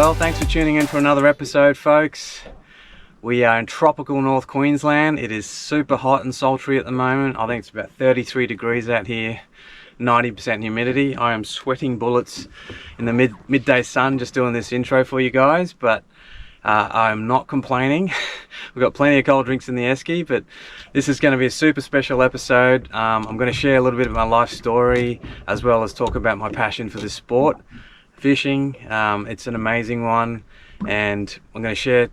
Well, thanks for tuning in for another episode, folks. We are in tropical North Queensland. It is super hot and sultry at the moment. I think it's about 33 degrees out here, 90% humidity. I am sweating bullets in the midday sun just doing this intro for you guys, but I'm not complaining. We've got plenty of cold drinks in the esky, but this is going to be a super special episode. I'm going to share a little bit of my life story as well as talk about my passion for this sport, fishing. It's an amazing one, and I'm going to share,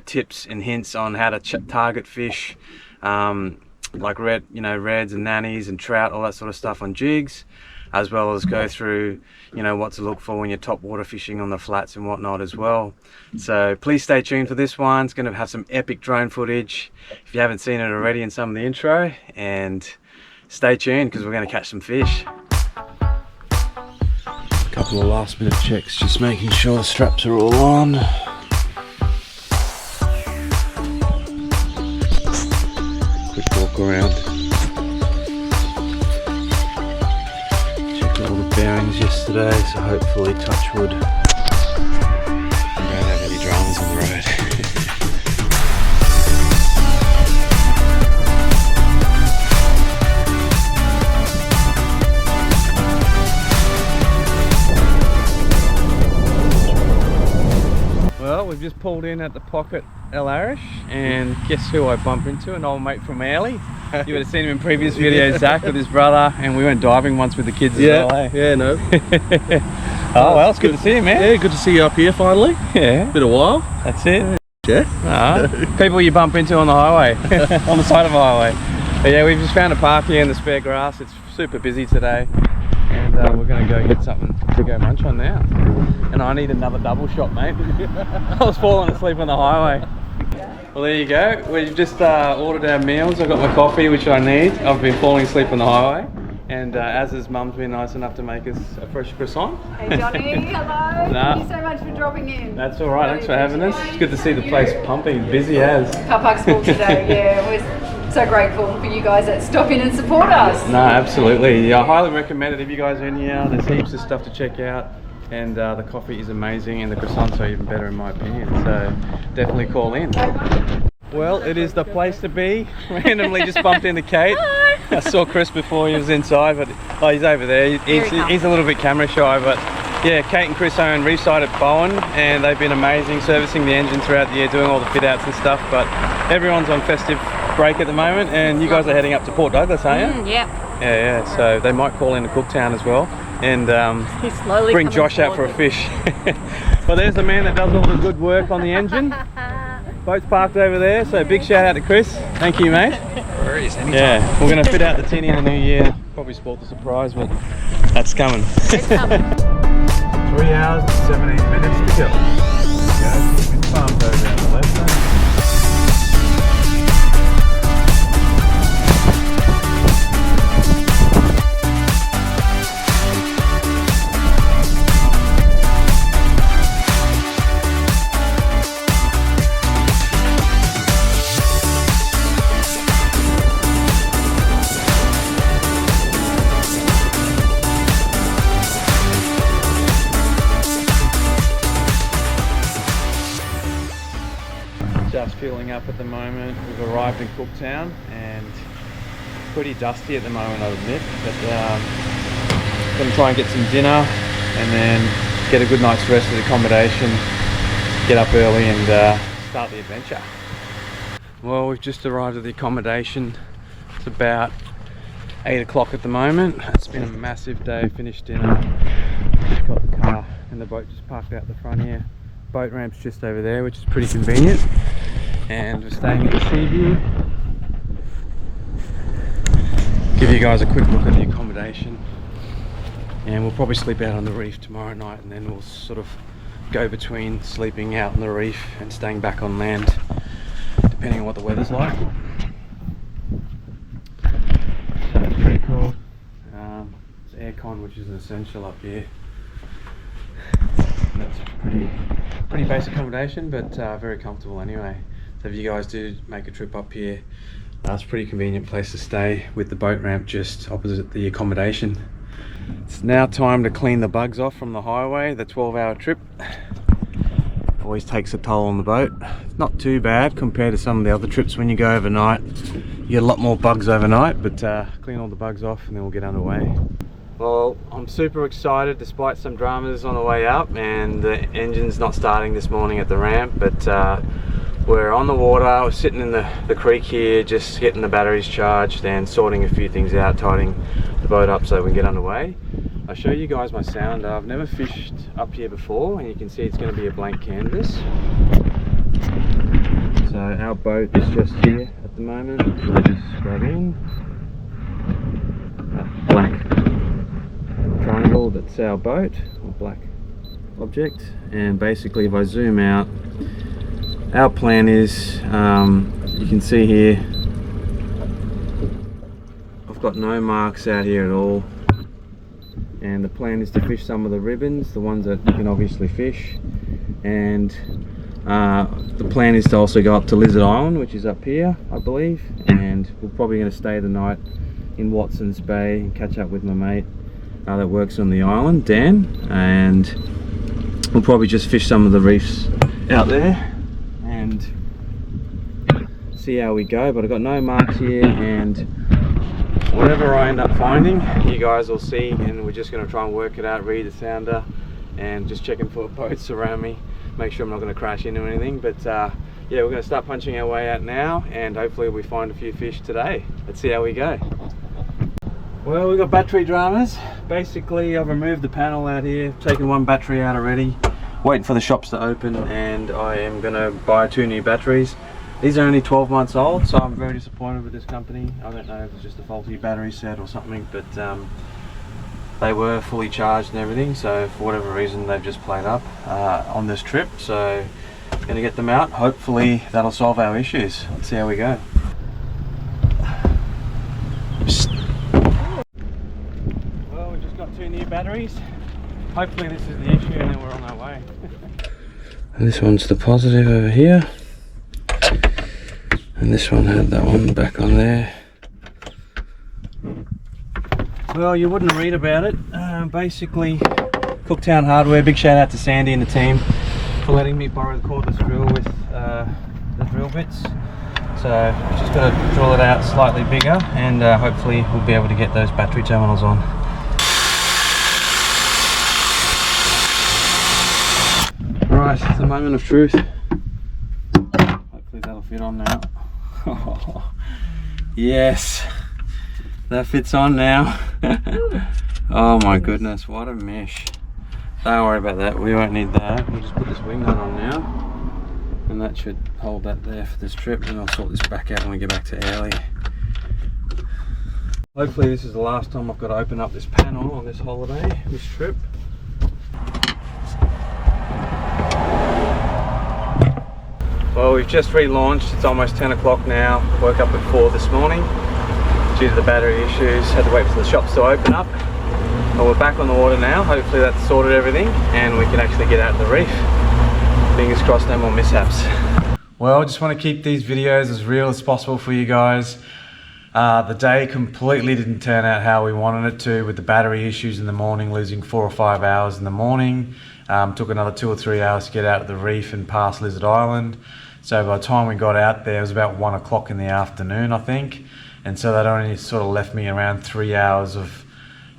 tips and hints on how to target fish, like reds and nannies and trout, all that sort of stuff on jigs, as well as go through, what to look for when you're topwater fishing on the flats and whatnot as well. So please stay tuned for this one. It's going to have some epic drone footage if you haven't seen it already in some of the intro, and stay tuned because we're going to catch some fish. Couple of last minute checks, just making sure the straps are all on. Quick walk around. Checked all the bearings yesterday, so hopefully, touch wood, we don't have any dramas on the road. Well, we've just pulled in at the Pocket El Arish, and guess who I bump into? An old mate from Airlie. You would have seen him in previous videos, Zach, with his brother, and we went diving once with the kids as well, eh? Yeah, no. Oh, well, it's good to see you, man. Yeah, good to see you up here finally. Yeah. Been a while. That's it. Yeah. People you bump into on the highway, on the side of the highway. But yeah, we've just found a park here in the spare grass. It's super busy today, and we're going to go get something to go munch on now. And I need another double shot, mate. I was falling asleep on the highway. Well, there you go. We've just ordered our meals. I've got my coffee, which I need. I've been falling asleep on the highway. And Az's mum's been nice enough to make us a fresh croissant. Hey Johnny, hello. Thank you so much for dropping in. That's all right. Thanks for having us. It's good to see the place pumping, busy as. Car park's full today, yeah. We're so grateful for you guys that stop in and support us. No, absolutely. Yeah, I highly recommend it if you guys are in here. There's heaps of stuff to check out. And the coffee is amazing, and the croissants are even better in my opinion, so definitely call in. Well, it is the place to be. Randomly just bumped into Kate. I saw Chris before he was inside, but he's over there. He's a little bit camera shy, but yeah, Kate and Chris own ReefSide at Bowen, and they've been amazing servicing the engine throughout the year, doing all the fit outs and stuff, but everyone's on festive break at the moment, and you guys are heading up to Port Douglas, aren't you? Yeah. Yeah, so they might call into Cooktown as well, and bring Josh out for a fish. Well, there's the man that does all the good work on the engine. Boat's parked over there, so big shout out to Chris. Thank you, mate. Worries, anytime. Yeah, we're going to fit out the tinny in the new year. Probably spoiled the surprise, but that's coming. It's coming. 3 hours and 17 minutes to go. Wind farms over on the left. Just fueling up at the moment. We've arrived in Cooktown, and pretty dusty at the moment, I admit, but going to try and get some dinner and then get a good night's rest at accommodation, get up early and start the adventure. Well, we've just arrived at the accommodation. It's about 8 o'clock at the moment. It's been a massive day. Finished dinner, just got the car and the boat just parked out the front here. Boat ramp's just over there, which is pretty convenient, and we're staying at the sea view. Give you guys a quick look at the accommodation, and we'll probably sleep out on the reef tomorrow night, and then we'll sort of go between sleeping out on the reef and staying back on land, depending on what the weather's like. So it's pretty cool. It's aircon, which is an essential up here. That's pretty basic accommodation, but very comfortable anyway. So if you guys do make a trip up here, it's a pretty convenient place to stay with the boat ramp just opposite the accommodation. It's now time to clean the bugs off from the highway, the 12-hour trip. always takes a toll on the boat. It's not too bad compared to some of the other trips when you go overnight. You get a lot more bugs overnight, but clean all the bugs off and then we'll get underway. Well, I'm super excited despite some dramas on the way up, and the engine's not starting this morning at the ramp, but we're on the water. We're sitting in the creek here, just getting the batteries charged and sorting a few things out, tidying the boat up so we can get underway. I'll show you guys my sounder. I've never fished up here before, and you can see it's going to be a blank canvas. So our boat is just here at the moment. I'll just grab in. That black triangle, that's our boat, or black object. And basically if I zoom out, our plan is, you can see here, I've got no marks out here at all. And the plan is to fish some of the ribbons, the ones that you can obviously fish. And the plan is to also go up to Lizard Island, which is up here, I believe. And we're probably going to stay the night in Watson's Bay and catch up with my mate that works on the island, Dan. And we'll probably just fish some of the reefs out there and see how we go. But I've got no marks here, and whatever I end up finding, you guys will see, and we're just going to try and work it out, read the sounder, and just checking for boats around me, make sure I'm not going to crash into anything. But yeah, we're going to start punching our way out now, and hopefully we find a few fish today. Let's see how we go. Well, we've got battery dramas. Basically, I've removed the panel out here, taken one battery out already, waiting for the shops to open, and I am going to buy 2 new batteries. These are only 12 months old, so I'm very disappointed with this company. I don't know if it's just a faulty battery set or something, but they were fully charged and everything, so for whatever reason they've just played up on this trip. So I'm going to get them out. Hopefully that'll solve our issues. Let's see how we go. Well, we've just got 2 new batteries. Hopefully this is the issue and then we're on our way. And this one's the positive over here. And this one had that one back on there. Well, you wouldn't read about it. Basically, Cooktown Hardware, big shout out to Sandy and the team for letting me borrow the cordless drill with the drill bits. So we've just got to drill it out slightly bigger, and hopefully we'll be able to get those battery terminals on. Right, it's the moment of truth. Hopefully that'll fit on now. Oh, yes, that fits on now. Oh my goodness, what a mesh. Don't worry about that, we won't need that. We'll just put this wing nut on now, and that should hold that there for this trip, and I'll sort this back out when we get back to Airlie. Hopefully this is the last time I've got to open up this panel on this holiday, this trip. Well, we've just relaunched. It's almost 10 o'clock now. Woke up at 4 this morning due to the battery issues. Had to wait for the shops to open up. But we're back on the water now. Hopefully that's sorted everything and we can actually get out to the reef. Fingers crossed, no more mishaps. Well, I just want to keep these videos as real as possible for you guys. The day completely didn't turn out how we wanted it to, with the battery issues in the morning, losing 4 or 5 hours in the morning. Took another 2 or 3 hours to get out of the reef and past Lizard Island. So by the time we got out there, it was about 1 o'clock in the afternoon, I think. And so that only sort of left me around 3 hours of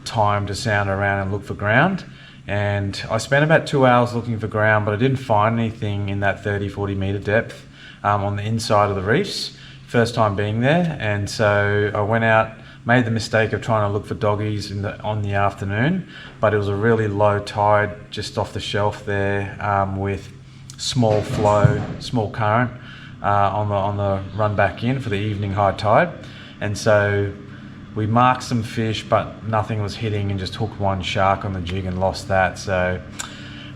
time to sound around and look for ground. And I spent about 2 hours looking for ground, but I didn't find anything in that 30-40 meter depth on the inside of the reefs. First time being there, and so I went out, made the mistake of trying to look for doggies on the afternoon, but it was a really low tide just off the shelf there, with small flow, small current on the run back in for the evening high tide. And so we marked some fish, but nothing was hitting, and just hooked one shark on the jig and lost that. So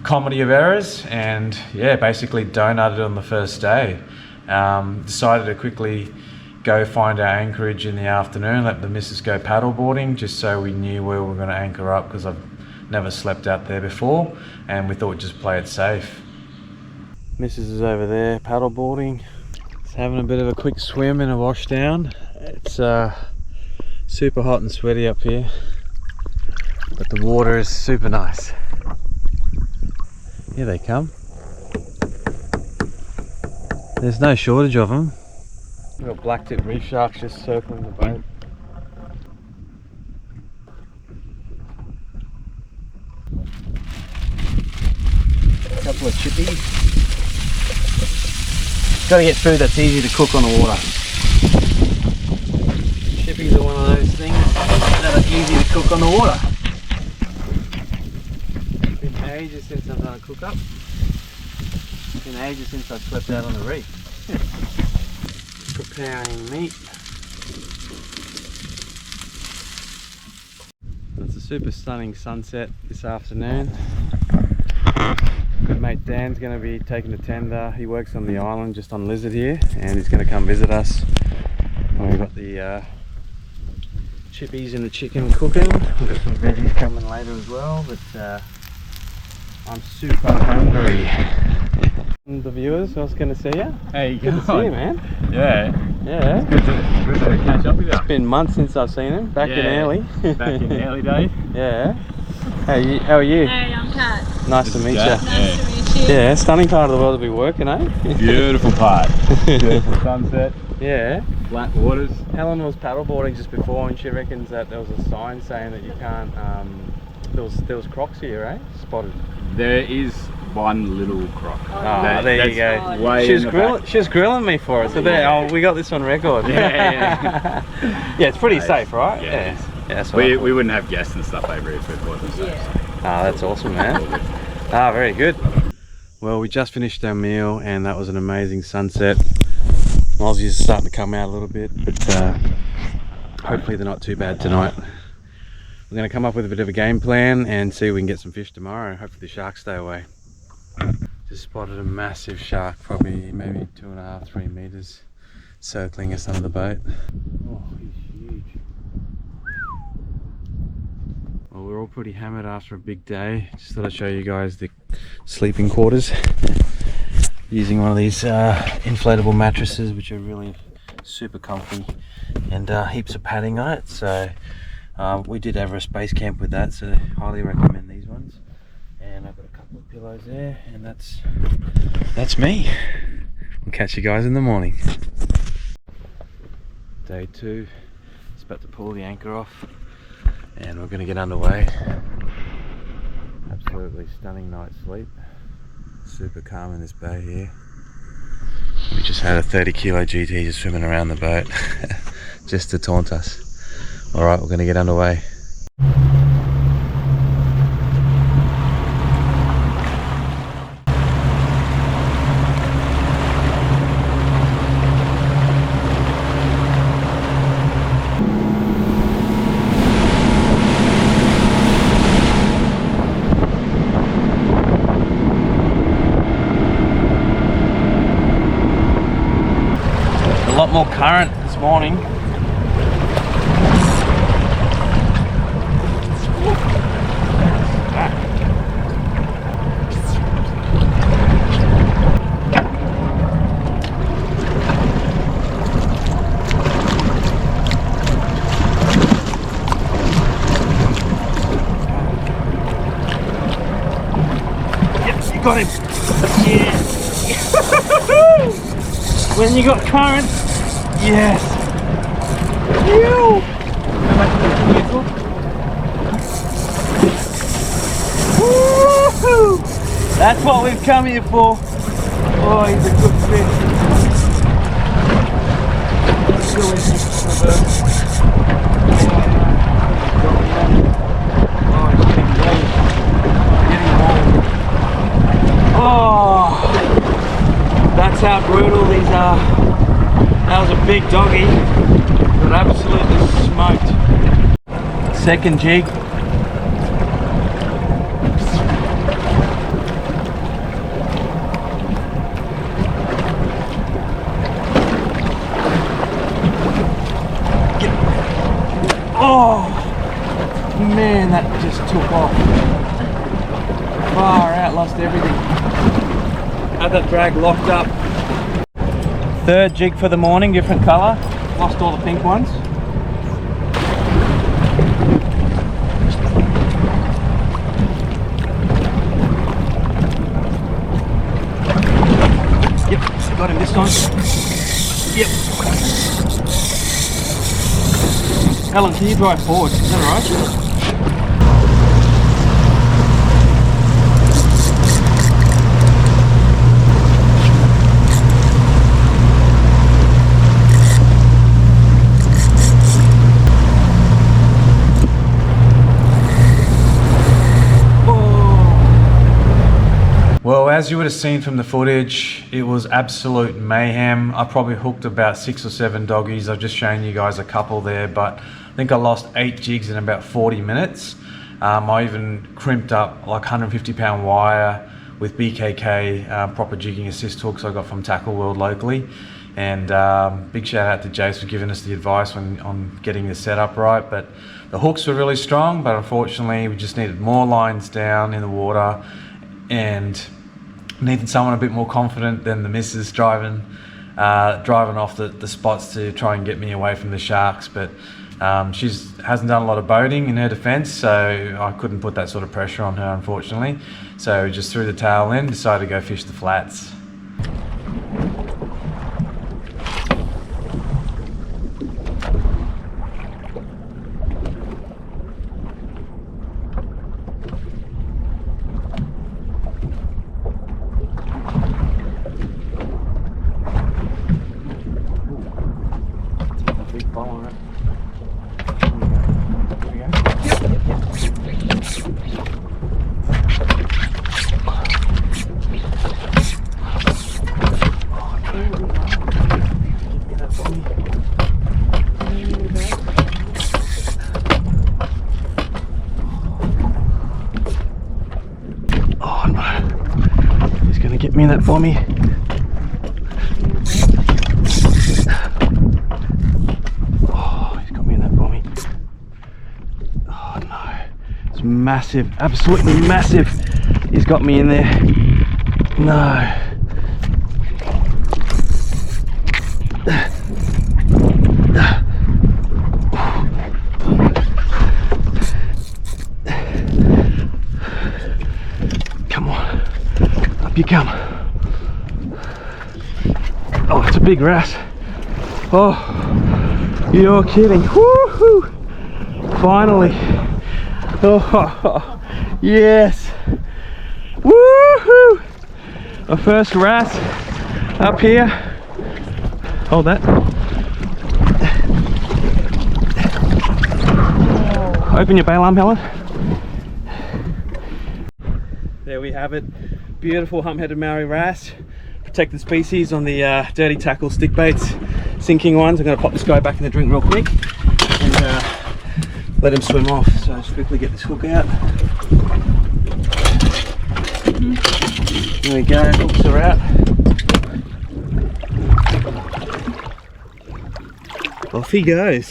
comedy of errors, and yeah, basically donutted on the first day. Decided to quickly go find our anchorage in the afternoon, let the missus go paddle boarding, just so we knew where we were going to anchor up, because I've never slept out there before, and we thought we'd just play it safe. Missus is over there paddle boarding. It's having a bit of a quick swim and a wash down. It's super hot and sweaty up here, but the water is super nice. Here they come. There's no shortage of them. We've got black-tip reef sharks just circling the boat. A couple of chippies. Got to get food that's easy to cook on the water. Chippies are one of those things that are easy to cook on the water. It's been ages since I've done a cook up. It's been ages since I've slept out on the reef. Preparing meat. It's a super stunning sunset this afternoon. Good mate Dan's going to be taking a tender. He works on the island just on Lizard here, and he's going to come visit us. And we've got the chippies and the chicken cooking. We've got some veggies coming later as well, but I'm super hungry. The viewers, I was going to see you. Hey, good to see you, man. Yeah. Yeah. Good to catch up with you. It's been months since I've seen him. Back in early. Back in the early days. Yeah. Hey, how are you? Hey, I'm Kat. Nice to meet you. Nice to meet you. Yeah, stunning part of the world to be working, eh? Beautiful part. Beautiful sunset. Yeah. Flat waters. Helen was paddleboarding just before, and she reckons that there was a sign saying that you can't. There was crocs here, eh? Spotted. There is one little croc. Oh, there you go. Way She was grilling me for it, so there. Oh, we got this on record. Yeah. Yeah, it's pretty safe, right? Yeah. Yeah, that's what I thought. We wouldn't have guests and stuff over here if it wasn't safe. Ah, that's awesome, man. Ah, very good. Well, we just finished our meal, and that was an amazing sunset. Aussies are starting to come out a little bit, but hopefully they're not too bad tonight. We're going to come up with a bit of a game plan and see if we can get some fish tomorrow. Hopefully the sharks stay away. Just spotted a massive shark, probably maybe 2.5, 3 meters, circling us under the boat. Oh, he's huge. Well, we're all pretty hammered after a big day. Just thought I'd show you guys the sleeping quarters. Using one of these inflatable mattresses, which are really super comfy, and heaps of padding on it. So we did Everest base camp with that, so highly recommend these ones. And I've got a couple of pillows there, and that's me. We'll catch you guys in the morning. Day 2, it's about to pull the anchor off, and we're going to get underway. Absolutely stunning night's sleep. Super calm in this bay here. We just had a 30 kilo GT just swimming around the boat just to taunt us. Alright, we're going to get underway. A lot more current this morning. Yes, you got him. Yeah. When you got current. Yes. Woo-hoo! That's what we've come here for. Oh, he's a good fish. Oh, that's how brutal these are. That was a big doggy, but absolutely smoked. Second jig. Oh man, that just took off. Far out, lost everything. Had that drag locked up. Third jig for the morning, different colour. Lost all the pink ones. Yep. got him this time. Yep. Helen, can you drive forward? Is that alright? Well, as you would have seen from the footage, it was absolute mayhem. I probably hooked about 6 or 7 doggies. I've just shown you guys a couple there, but I think I lost 8 jigs in about 40 minutes. I even crimped up like 150 pound wire with BKK proper jigging assist hooks I got from Tackle World locally. And big shout out to Jace for giving us the advice on getting the setup right. But the hooks were really strong, but unfortunately we just needed more lines down in the water and needed someone a bit more confident than the missus driving off the spots to try and get me away from the sharks. But she hasn't done a lot of boating in her defence, so I couldn't put that sort of pressure on her, unfortunately. So just threw the tail in, decided to go fish the flats. Get me in that bommy. Oh, he's got me in that bommy. Oh no. It's massive, absolutely massive. He's got me in there. No. Come on. Up you come. Oh, it's a big wrasse. Oh, you're kidding. Woohoo! Finally. Oh, yes. Woohoo! A first wrasse up here. Hold that. Open your bail arm, Helen. There we have it. Beautiful hump-headed Maori wrasse. Protected species on the dirty tackle stick baits, sinking ones. I'm going to pop this guy back in the drink real quick and let him swim off. So just quickly get this hook out. There we go, hooks are out. Off he goes.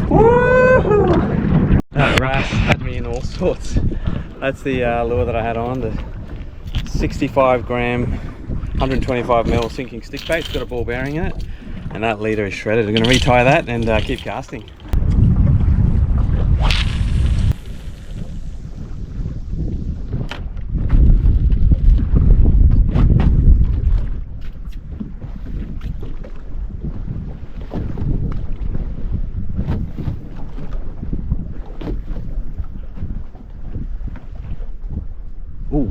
Woohoo! That wrasse had me in all sorts. That's the lure that I had on, the 65 gram, 125 mil sinking stick bait. It's got a ball bearing in it, and that leader is shredded. I'm going to retie that and keep casting. Ooh.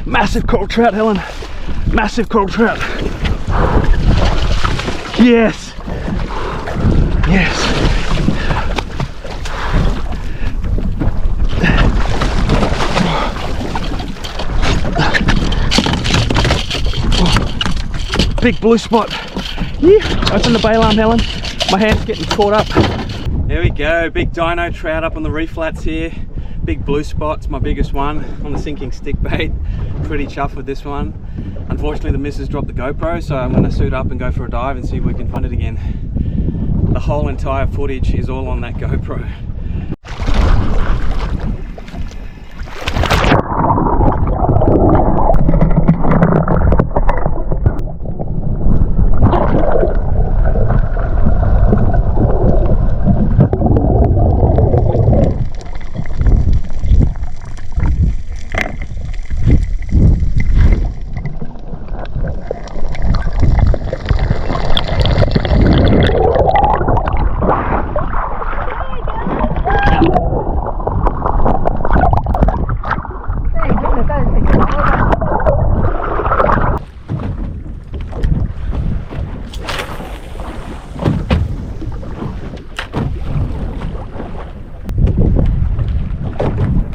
Massive coral trout, Helen. Massive coral trout. Yes. Yes. Big blue spot. Yeah. Open the bail arm, Helen. My hand's getting caught up. There we go. Big dino trout up on the reef flats here. Big blue spot's my biggest one on the sinking stick bait. Pretty chuffed with this one. Unfortunately, the missus dropped the GoPro, so I'm going to suit up and go for a dive and see if we can find it again. The whole entire footage is all on that GoPro.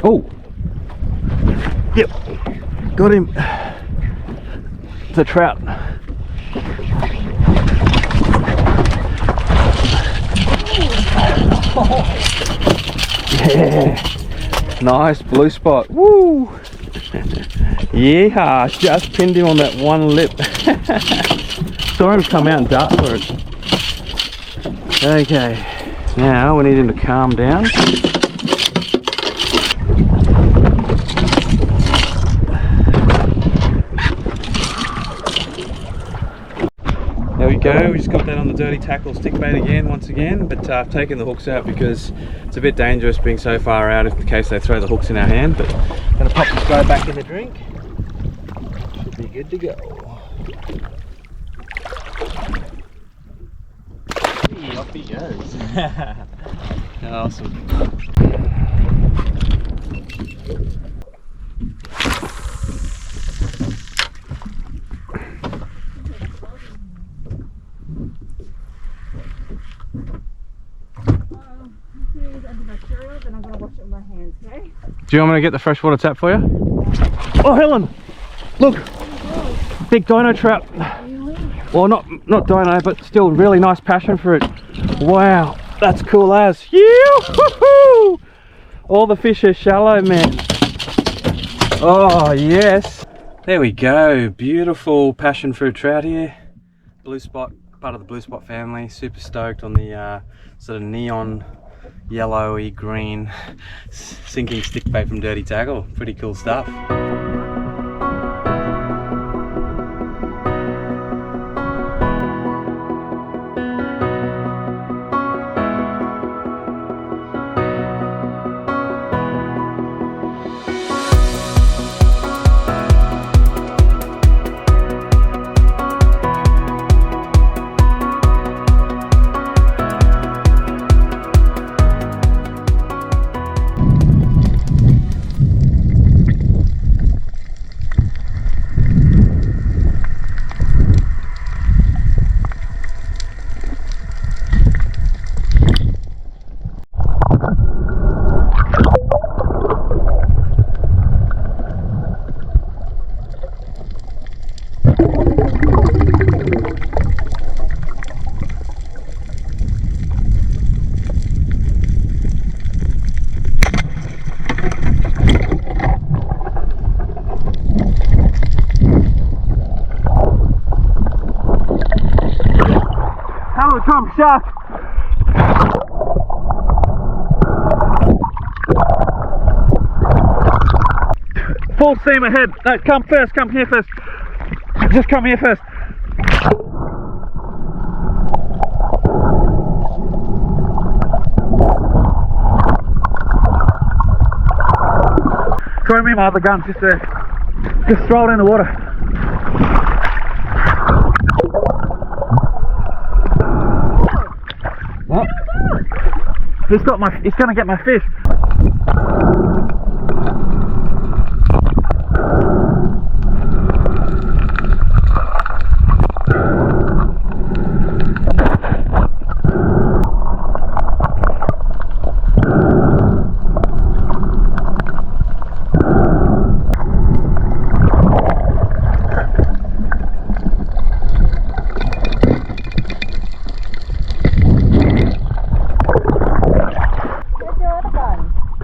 Oh, yep, got him. It's a trout. Yeah, nice blue spot. Woo! Yeah, just pinned him on that one lip. Saw him come out and dart for it. Okay, now we need him to calm down. There we go, we just got that on the dirty tackle stick bait again, once again, but I've taken the hooks out because it's a bit dangerous being so far out in case they throw the hooks in our hand, but I'm going to pop this guy back in the drink. Should be good to go. Hey, off he goes. Awesome. Do you want me to get the freshwater tap for you? Oh, Helen! Look! Big dino trout. Well, not dino, but still really nice passion fruit. Wow, that's cool as. Yoo-hoo-hoo! All the fish are shallow, man. Oh, yes. There we go. Beautiful passion fruit trout here. Blue spot, part of the blue spot family. Super stoked on the sort of neon yellowy green sinking stick bait from Dirty Tackle. Pretty cool stuff. Trump shark. Full steam ahead. No, come first, come here first. Just come here first. Throw me my other gun, just throw it in the water. What? He's gonna get my fish.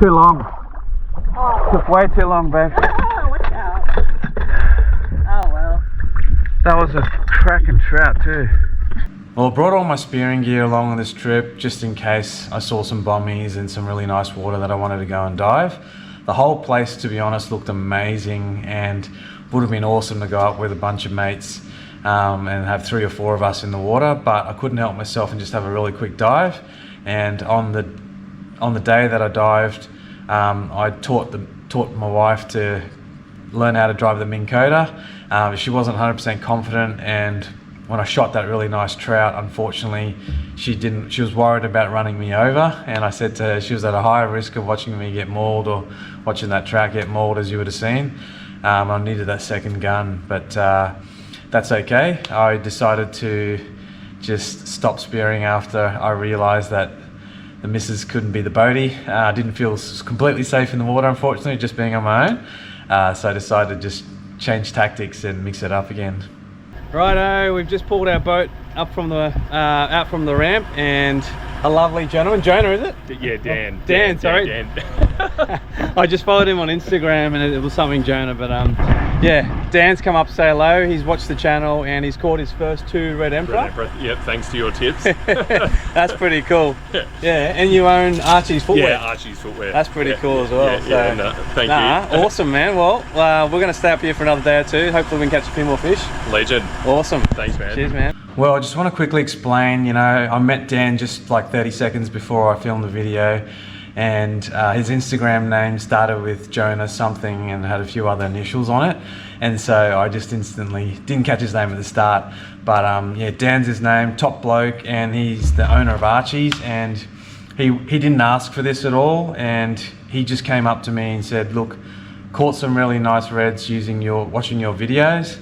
Too long. Oh. Took way too long, babe. Watch out. Oh well. That was a cracking trout too. Well, I brought all my spearing gear along on this trip just in case I saw some bommies and some really nice water that I wanted to go and dive. The whole place, to be honest, looked amazing and would have been awesome to go up with a bunch of mates and have 3 or 4 of us in the water, but I couldn't help myself and just have a really quick dive. And on the day that I dived, I taught my wife to learn how to drive the Minn Kota. She wasn't 100% confident, and when I shot that really nice trout, unfortunately, she was worried about running me over, and I said to her she was at a higher risk of watching me get mauled or watching that trout get mauled, as you would have seen. I needed that second gun, but that's okay. I decided to just stop spearing after I realized that the missus couldn't be the boatie. Didn't feel completely safe in the water, unfortunately, just being on my own. So I decided to just change tactics and mix it up again. Righto, we've just pulled our boat up from the out from the ramp, and a lovely gentleman, Jonah, is it? Yeah, Dan. Dan, sorry. Dan. I just followed him on Instagram and it was something Jonah, but yeah, Dan's come up to say hello. He's watched the channel and he's caught his first 2 red emperor. Yep, thanks to your tips. That's pretty cool. Yeah, and you own Archie's footwear. Yeah, Archie's footwear. That's pretty cool as well. Thank you. Awesome, man. Well, we're going to stay up here for another day or 2. Hopefully we can catch a few more fish. Legend. Awesome. Thanks, man. Cheers, man. Well, I just want to quickly explain, you know, I met Dan just like 30 seconds before I filmed the video, and his Instagram name started with Jonah something and had a few other initials on it, and so I just instantly didn't catch his name at the start, but yeah, Dan's his name, top bloke, and he's the owner of Archie's, and he didn't ask for this at all, and he just came up to me and said, look, caught some really nice reds watching your videos.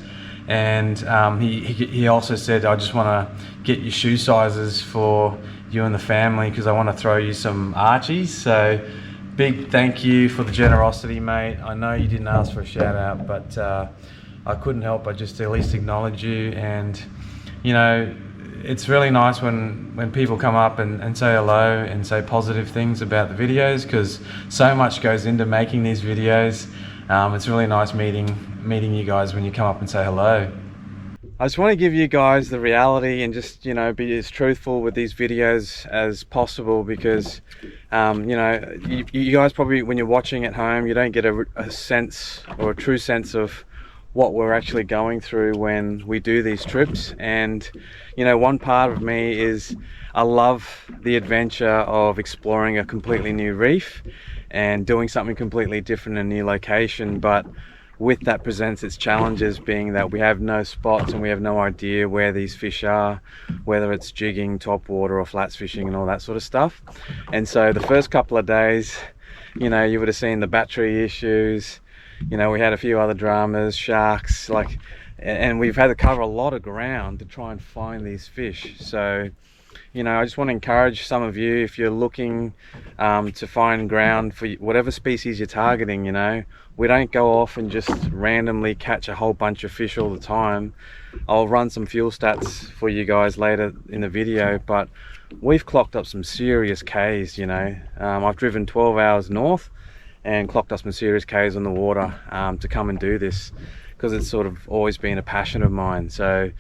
And he also said, I just want to get your shoe sizes for you and the family because I want to throw you some Archies. So big thank you for the generosity, mate. I know you didn't ask for a shout out, but I couldn't help but just at least acknowledge you. And you know, it's really nice when people come up and say hello and say positive things about the videos, because so much goes into making these videos. It's really nice meeting you guys when you come up and say hello. I just want to give you guys the reality and just, you know, be as truthful with these videos as possible, because you know, you guys probably, when you're watching at home, you don't get a sense or a true sense of what we're actually going through when we do these trips. And you know, one part of me is I love the adventure of exploring a completely new reef and doing something completely different in a new location, but with that presents its challenges, being that we have no spots and we have no idea where these fish are, whether it's jigging, topwater or flats fishing and all that sort of stuff. And so the first couple of days, you know, you would have seen the battery issues, you know, we had a few other dramas, sharks, like, and we've had to cover a lot of ground to try and find these fish. So you know, I just want to encourage some of you, if you're looking to find ground for whatever species you're targeting, you know, we don't go off and just randomly catch a whole bunch of fish all the time. I'll run some fuel stats for you guys later in the video, but we've clocked up some serious Ks, you know. I've driven 12 hours north and clocked up some serious Ks on the water to come and do this, because it's sort of always been a passion of mine. So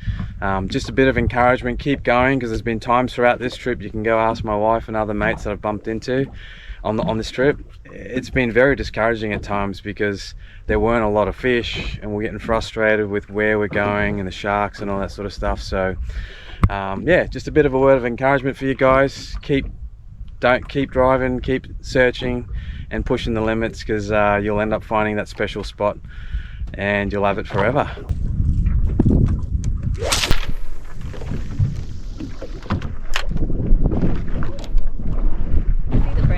just a bit of encouragement, keep going, because there's been times throughout this trip, you can go ask my wife and other mates that I've bumped into on this trip, it's been very discouraging at times because there weren't a lot of fish and we're getting frustrated with where we're going and the sharks and all that sort of stuff. So yeah, just a bit of a word of encouragement for you guys. Keep driving, keep searching and pushing the limits, because you'll end up finding that special spot and you'll have it forever.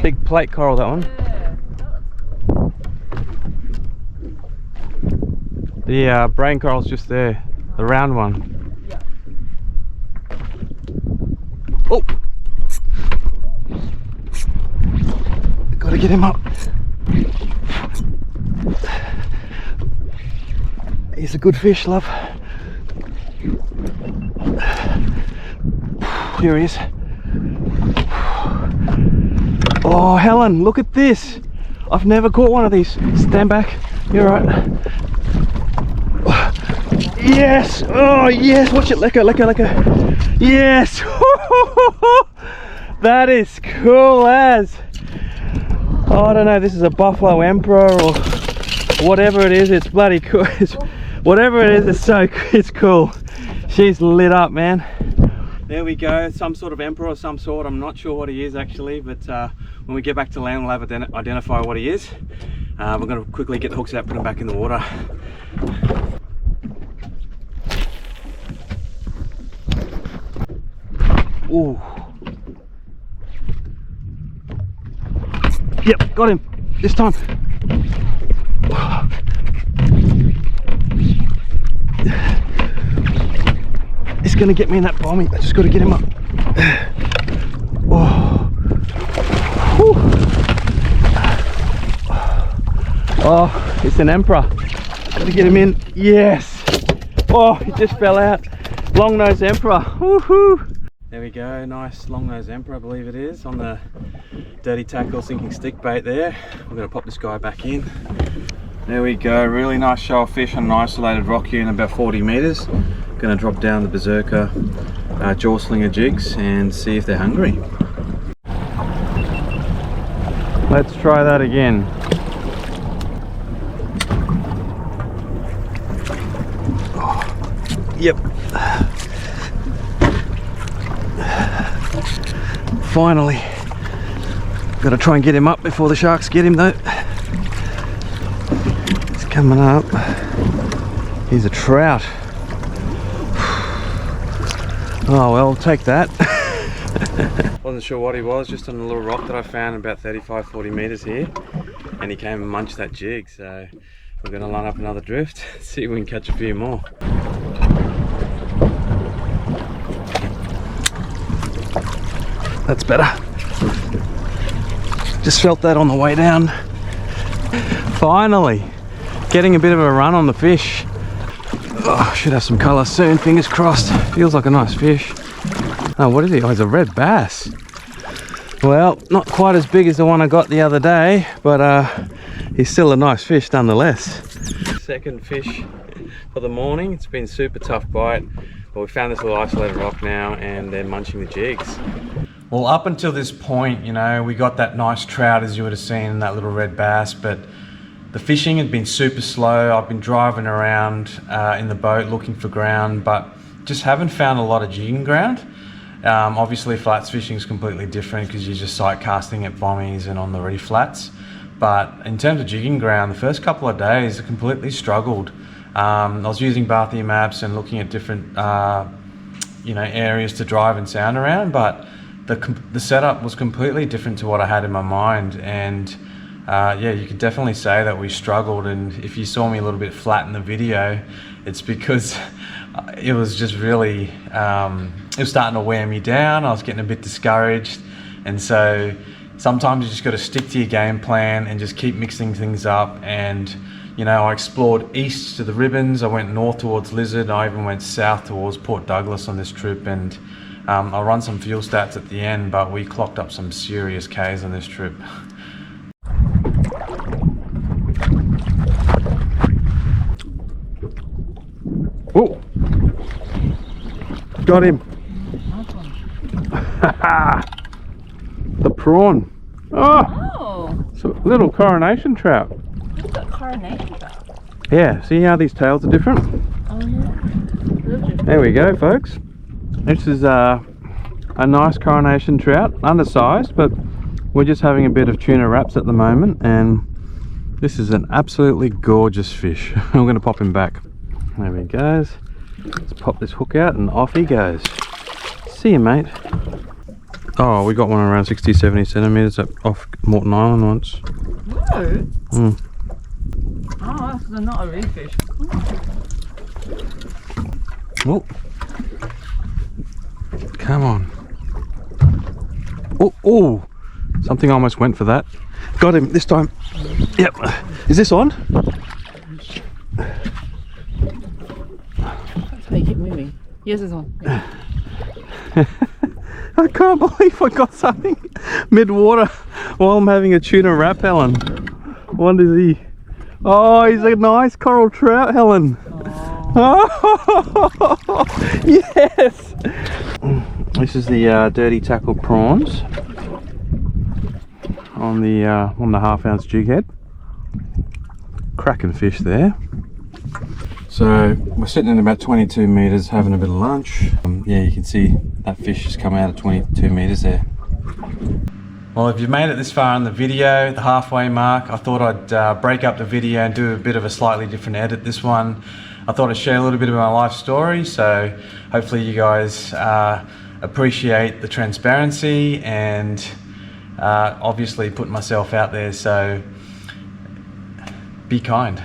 Big plate coral, that one. The brain coral's just there, the round one. Yeah. Oh! Gotta get him up. He's a good fish, love. Here he is. Oh, Helen, look at this. I've never caught one of these. Stand back. You're right. Yes. Oh, yes. Watch it. Let go, let go, let go. Yes. That is cool as. Oh, I don't know. This is a buffalo emperor or whatever it is. It's bloody cool. Whatever it is, it's cool. She's lit up, man. There we go, some sort of emperor of some sort. I'm not sure what he is actually, but when we get back to land, we'll have identify what he is. We're going to quickly get the hooks out, put them back in the water. Ooh. Yep, got him this time. It's gonna get me in that bombing. I just gotta get him up. Oh, Oh, it's an emperor. Gotta get him in. Yes. Oh, he just fell out. Long nose emperor. Woohoo! There we go. Nice long nose emperor, I believe it is, on the dirty tackle sinking stick bait there. We're gonna pop this guy back in. There we go. Really nice show of fish on an isolated rock here in about 40 meters. Gonna drop down the Berserker jaw slinger jigs and see if they're hungry. Let's try that again. Oh, yep. Finally. Got to try and get him up before the sharks get him though. He's coming up. He's a trout. Oh well, I'll take that. Wasn't sure what he was, just on a little rock that I found about 35-40 meters here, and he came and munched that jig, so we're going to line up another drift, see if we can catch a few more. That's better. Just felt that on the way down. Finally getting a bit of a run on the fish. Oh, should have some colour soon, fingers crossed. Feels like a nice fish. Oh, what is he? Oh, he's a red bass. Well, not quite as big as the one I got the other day, but he's still a nice fish nonetheless. Second fish for the morning. It's been super tough bite, but we found this little isolated rock now and they're munching the jigs. Well, up until this point, you know, we got that nice trout as you would have seen in that little red bass, but the fishing had been super slow. I've been driving around in the boat looking for ground, but just haven't found a lot of jigging ground. Obviously flats fishing is completely different because you're just sight casting at bommies and on the reef flats. But in terms of jigging ground, the first couple of days I completely struggled. I was using BathyMaps and looking at different you know, areas to drive and sound around, but the setup was completely different to what I had in my mind, and yeah, you could definitely say that we struggled. And if you saw me a little bit flat in the video, it's because it was just really it was starting to wear me down. I was getting a bit discouraged, and so sometimes you just got to stick to your game plan and just keep mixing things up. And you know, I explored east to the Ribbons, I went north towards Lizard, I even went south towards Port Douglas on this trip, and I'll run some fuel stats at the end, but we clocked up some serious Ks on this trip. Oh, got him. The prawn. Oh, it's a little coronation trout. You've got coronation trout. Yeah, see how these tails are different? Oh yeah. There we go, folks. This is a nice coronation trout, undersized, but we're just having a bit of tuna wraps at the moment, and this is an absolutely gorgeous fish. I'm going to pop him back. There he goes. Let's pop this hook out and off he goes. See you, mate. Oh, we got one around 60-70 centimeters off Morton Island once. No. Mm. Oh, that's not a reef fish. Oh. Come on. Oh, oh, something almost went for that. Got him this time. Yep. Is this on? That's how you keep moving. Yes, it's on. I can't believe I got something mid-water while I'm having a tuna wrap, Helen. What is he? Oh, he's a nice coral trout, Helen. Oh, yes! This is the dirty tackle prawns on the half-ounce jig head. Cracking fish there. So we're sitting in about 22 meters having a bit of lunch. Yeah, you can see that fish has come out at 22 meters there. Well, if you've made it this far in the video, the halfway mark, I thought I'd break up the video and do a bit of a slightly different edit this one. I thought I'd share a little bit of my life story, so hopefully you guys appreciate the transparency and obviously putting myself out there, so be kind.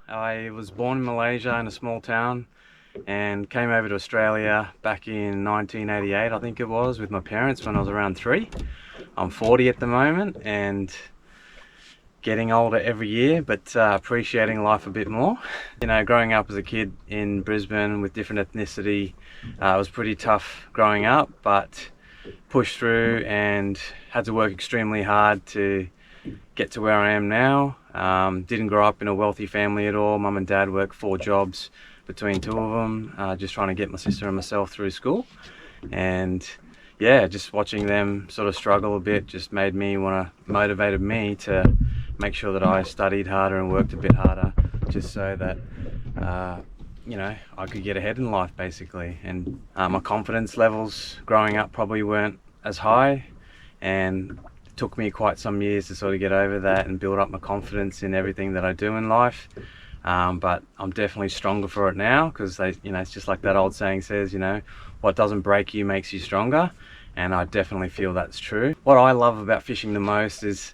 I was born in Malaysia in a small town and came over to Australia back in 1988, I think it was, with my parents when I was around 3. I'm 40 at the moment, and getting older every year, but appreciating life a bit more. You know, growing up as a kid in Brisbane with different ethnicity, it was pretty tough growing up, but pushed through and had to work extremely hard to get to where I am now. Didn't grow up in a wealthy family at all. Mum and dad worked 4 jobs between 2 of them, just trying to get my sister and myself through school. And yeah, just watching them sort of struggle a bit just motivated me to make sure that I studied harder and worked a bit harder, just so that you know, I could get ahead in life basically. And my confidence levels growing up probably weren't as high, and it took me quite some years to sort of get over that and build up my confidence in everything that I do in life. But I'm definitely stronger for it now, because you know, it's just like that old saying says, you know, what doesn't break you makes you stronger. And I definitely feel that's true. What I love about fishing the most is,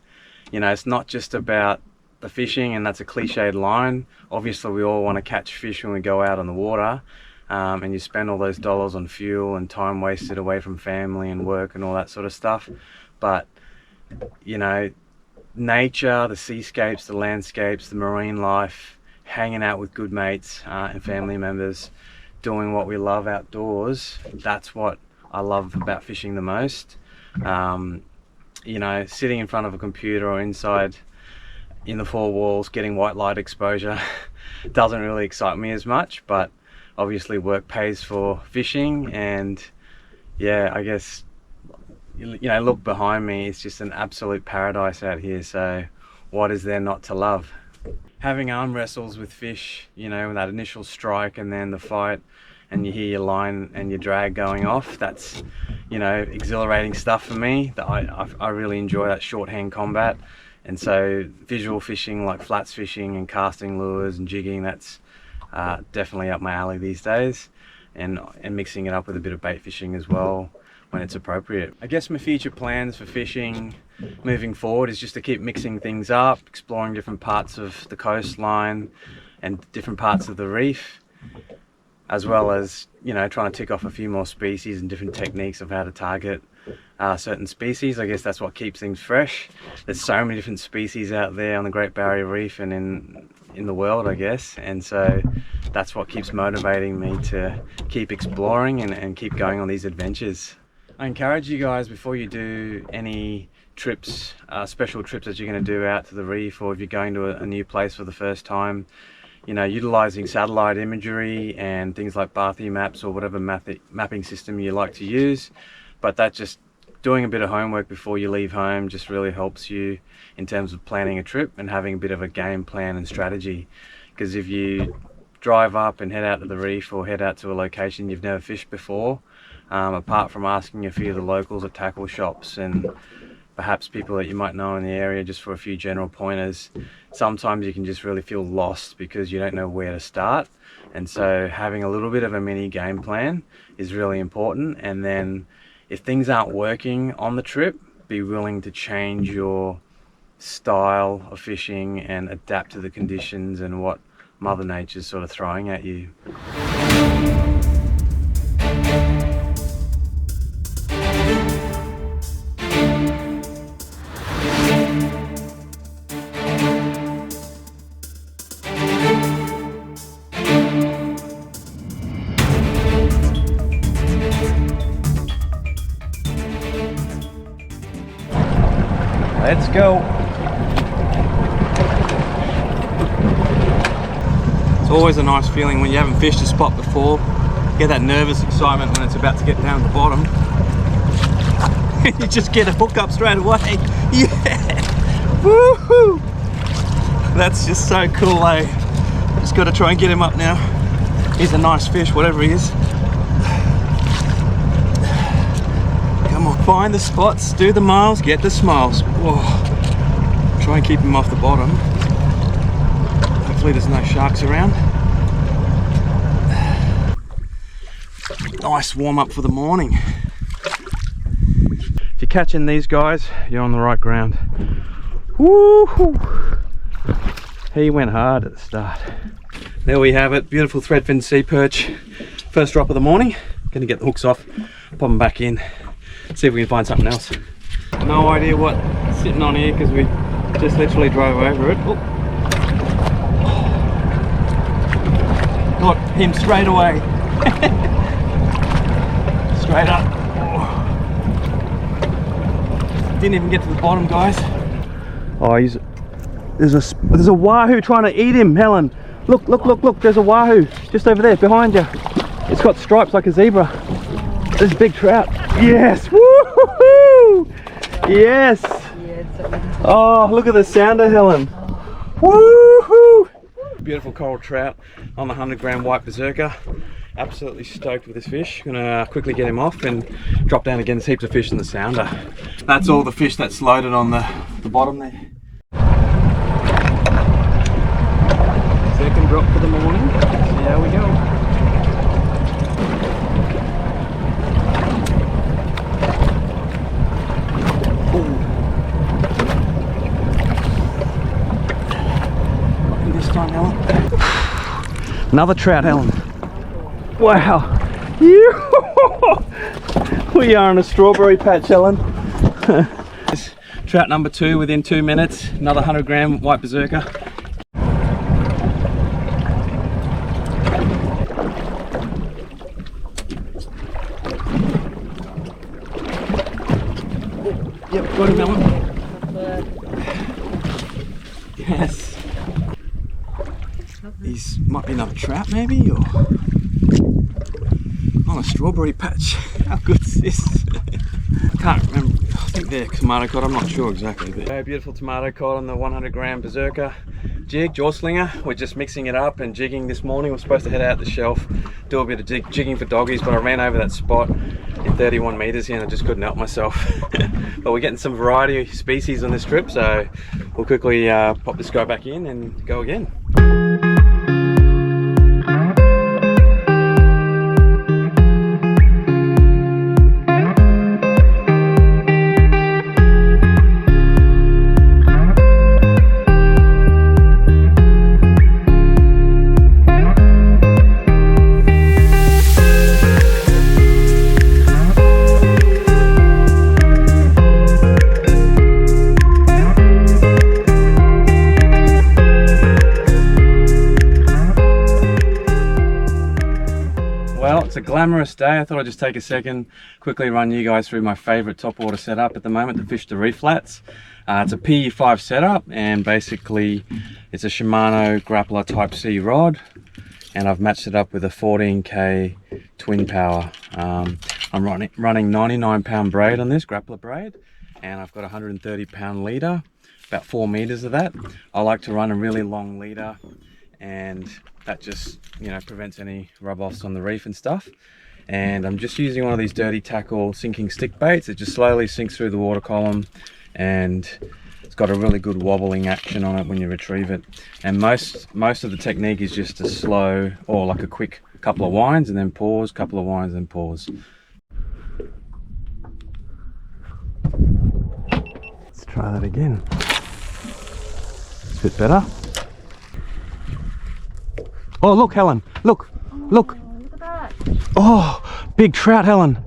you know, it's not just about the fishing, and that's a cliched line. Obviously we all want to catch fish when we go out on the water, and you spend all those dollars on fuel and time wasted away from family and work and all that sort of stuff. But you know, nature, the seascapes, the landscapes, the marine life, hanging out with good mates and family members, doing what we love outdoors, that's what I love about fishing the most. You know, sitting in front of a computer or inside in the 4 walls getting white light exposure doesn't really excite me as much, but obviously work pays for fishing. And yeah, I guess, you know, look behind me, it's just an absolute paradise out here, so what is there not to love? Having arm wrestles with fish, you know, that initial strike and then the fight, and you hear your line and your drag going off, that's, you know, exhilarating stuff for me. That I really enjoy that shorthand combat. And so visual fishing like flats fishing and casting lures and jigging, that's definitely up my alley these days, and mixing it up with a bit of bait fishing as well when it's appropriate. I guess my future plans for fishing moving forward is just to keep mixing things up, exploring different parts of the coastline and different parts of the reef, as well as, you know, trying to tick off a few more species and different techniques of how to target certain species. I guess that's what keeps things fresh. There's so many different species out there on the Great Barrier Reef and in the world, I guess, and so that's what keeps motivating me to keep exploring and keep going on these adventures. I encourage you guys, before you do any trips, special trips that you're going to do out to the reef, or if you're going to a new place for the first time, you know, utilizing satellite imagery and things like BathyMaps or whatever mapping system you like to use. But that just doing a bit of homework before you leave home just really helps you in terms of planning a trip and having a bit of a game plan and strategy. Because if you drive up and head out to the reef or head out to a location you've never fished before, apart from asking a few of the locals at tackle shops and perhaps people that you might know in the area just for a few general pointers, sometimes you can just really feel lost because you don't know where to start. And so having a little bit of a mini game plan is really important. And then if things aren't working on the trip, be willing to change your style of fishing and adapt to the conditions and what Mother Nature's sort of throwing at you. Let's go. It's always a nice feeling when you haven't fished a spot before. You get that nervous excitement when it's about to get down to the bottom. You just get a hook up straight away. Yeah! Woohoo! That's just so cool, eh? Just got to try and get him up now. He's a nice fish, whatever he is. Come on, find the spots, do the miles, get the smiles. Whoa. Try and keep him off the bottom. Hopefully there's no sharks around. Nice warm up for the morning. If you're catching these guys, you're on the right ground. Woohoo! He went hard at the start. There we have it, beautiful threadfin sea perch. First drop of the morning. Gonna get the hooks off, pop them back in, see if we can find something else. No idea what's sitting on here because we Just literally drove over it. Oh. Got him straight away. Straight up. Oh. Didn't even get to the bottom, guys. Oh, there's a wahoo trying to eat him, Helen. Look, there's a wahoo just over there behind you. It's got stripes like a zebra. There's a big trout. Yes! Woo-hoo-hoo! Yes! Oh, look at the sounder, Helen. Woo-hoo! Beautiful coral trout on the 100-gram white Berserker. Absolutely stoked with this fish. Gonna quickly get him off and drop down again. There's heaps of fish in the sounder. That's all the fish that's loaded on the bottom there. Second drop for the morning. See how we go. This time, Helen. Another trout, Helen. Wow. We are in a strawberry patch, Helen. Trout number 2 within 2 minutes. Another 100-gram white Berserker. Yep, got him, Helen. Yes. These might be another trout, maybe, or on a strawberry patch. How good is this? Can't remember. I think they're tomato cod. I'm not sure exactly. But very beautiful tomato cod on the 100-gram Berserker jig, jaw slinger. We're just mixing it up and jigging this morning. We're supposed to head out the shelf, do a bit of jigging for doggies, but I ran over that spot in 31 meters here and I just couldn't help myself. But we're getting some variety of species on this trip, so we'll quickly pop the scope back in and go again. It's a glamorous day. I thought I'd just take a second, quickly run you guys through my favorite topwater setup at the moment to fish the reef flats. It's a PE5 setup, and basically it's a Shimano grappler type C rod, and I've matched it up with a 14K twin power. I'm running 99-pound braid on this, grappler braid, and I've got a 130-pound leader, about 4 meters of that. I like to run a really long leader, and that just, you know, prevents any rub-offs on the reef and stuff. And I'm just using one of these dirty tackle sinking stick baits. It just slowly sinks through the water column, and it's got a really good wobbling action on it when you retrieve it. And most of the technique is just a slow, or like a quick couple of winds and then pause, couple of winds and pause. Let's try that again. It's a bit better. Oh, look, Helen, look. Look at that. Oh, big trout, Helen.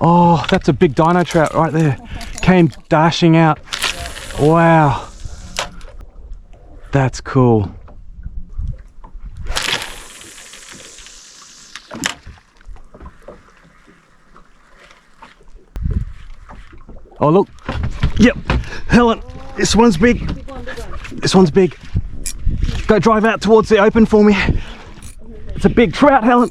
Oh, that's a big dino trout right there. Came dashing out. Wow. That's cool. Oh, look. Yep, Helen, this one's big. This one's big. Go drive out towards the open for me. It's a big trout, Helen.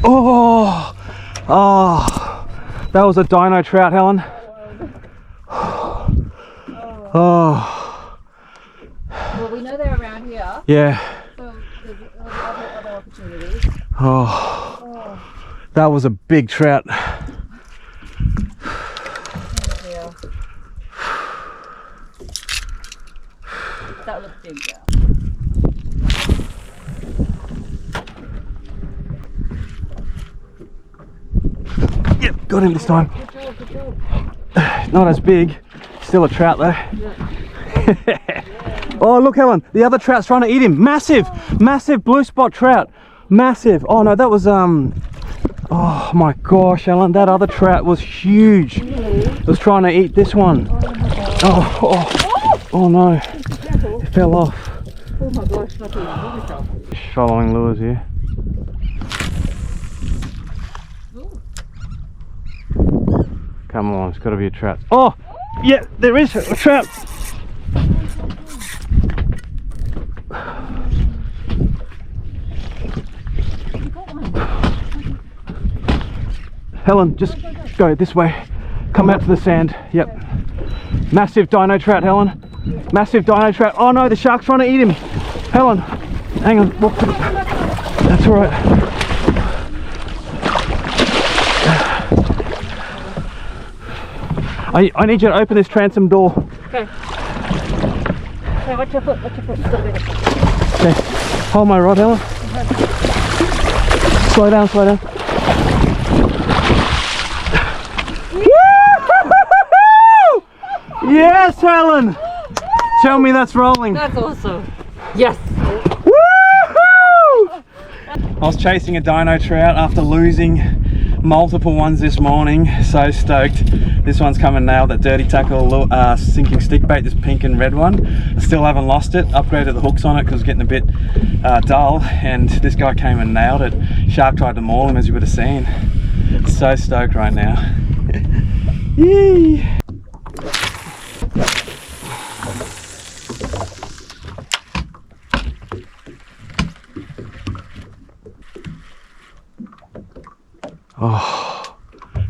Oh, that was a dino trout, Helen. Oh. Well, we know they're around here. Yeah. So there's other opportunities. Oh, that was a big trout. That was big, yeah. Yep, got him this time. Good job. Not as big, still a trout though. Yeah. Oh, look, Helen, the other trout's trying to eat him. Massive, massive blue spot trout. Massive. Oh no, that was Oh my gosh, Ellen, that other trout was huge. It was trying to eat this one. Oh no, it fell off. Oh my gosh, not even myself. Following lures here. Come on, it's got to be a trout. Oh, yeah, there is a trout. Helen, just go this way. Come out to the sand. Yep. Massive dino trout, Helen. Massive dino trout. Oh no, the shark's trying to eat him. Helen, hang on. Walk to the... That's all right. I need you to open this transom door. Okay. Okay, watch your foot, watch your foot. Okay. Hold my rod, Helen. Slow down, slow down. Yes, Helen! Tell me that's rolling. That's awesome. Yes. Woohoo! I was chasing a dino trout after losing multiple ones this morning. So stoked. This one's come and nailed that dirty tackle sinking stick bait, this pink and red one. I still haven't lost it. Upgraded the hooks on it because it's getting a bit dull, and this guy came and nailed it. Shark tried to maul him, as you would have seen. So stoked right now. Yee! Oh,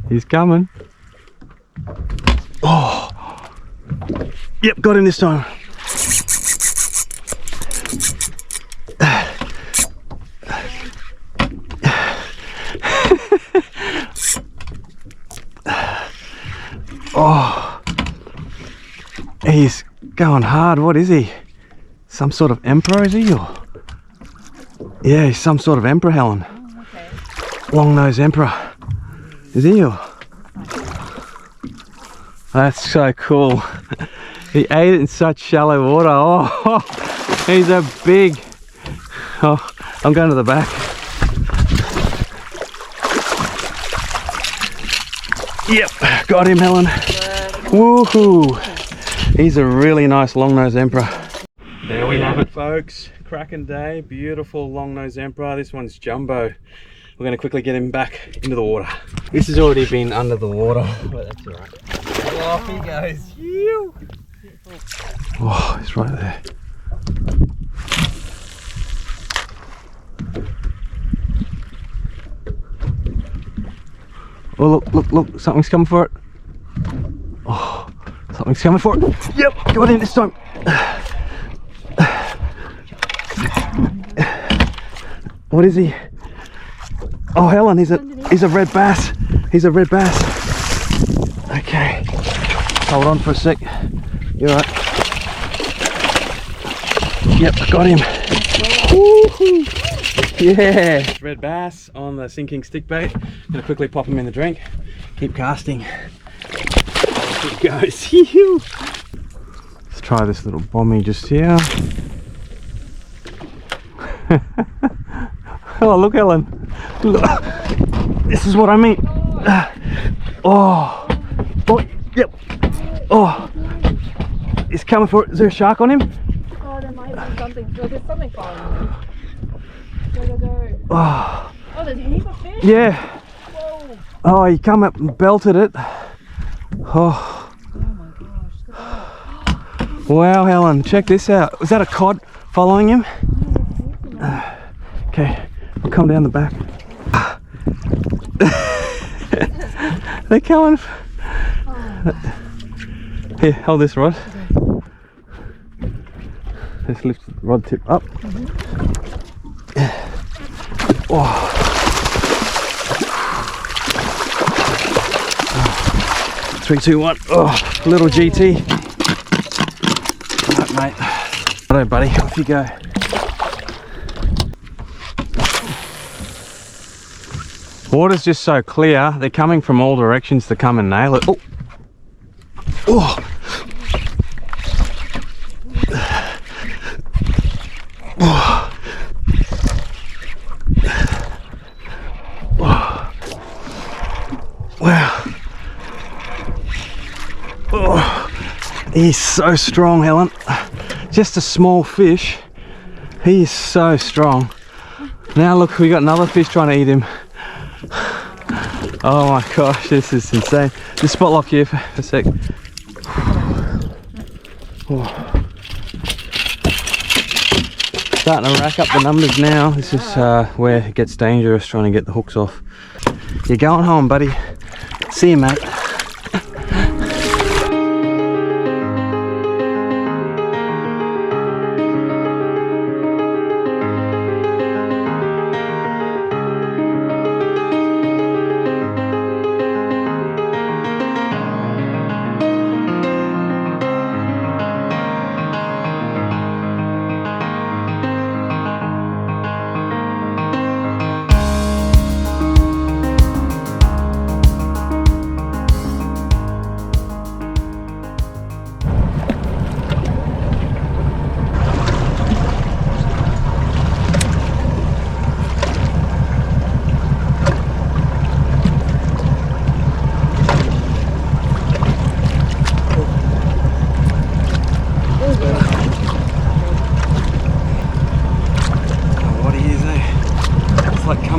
he's coming. Oh, yep, got him this time. Oh, he's going hard. What is he? Some sort of emperor, is he? Or... yeah, he's some sort of emperor, Helen. Long-nosed emperor. Is he? Or... that's so cool. He ate it in such shallow water. Oh, he's a big... oh, I'm going to the back. Yep, got him, Helen. Woohoo! He's a really nice long-nosed emperor. There we have it, folks. Cracking day. Beautiful long-nosed emperor. This one's jumbo. We're going to quickly get him back into the water. This has already been under the water, but that's all right. Off he goes. Phew. Oh, he's right there. Oh, look, look, look, something's coming for it. Oh, something's coming for it. Yep, got him this time. What is he? Oh, Helen, he's a red bass. He's a red bass. Okay, hold on for a sec. You're right. Yep, got him. Woohoo! Yeah, red bass on the sinking stick bait. Gonna quickly pop him in the drink. Keep casting. Here he goes. Let's try this little bommy just here. Oh, look, Ellen. Look. This is what I mean. Oh, oh, yep. Oh, he's coming for it. Is there a shark on him? Oh, there might be something. Oh, there's something following. Go, go, go. Oh, Oh, there's a heap of fish. yeah. Whoa. Oh, he come up and belted it. Oh. Oh my gosh. Look at that. Wow, Helen, check this out. Was that a cod following him? Okay, I'll come down the back. They're coming. Here, hold this rod. Let's lift the rod tip up. Oh. 3, 2, 1. Oh, little GT. Right, mate. Righto, buddy, off you go. Water's just so clear, they're coming from all directions to come and nail it. Oh! Oh! Oh! He's so strong, Helen. Just a small fish. He is so strong. Now look, we got another fish trying to eat him. Oh my gosh, this is insane. Just spot lock here for a sec. Oh. Starting to rack up the numbers now. This is where it gets dangerous, trying to get the hooks off. You're going home, buddy. See you, mate.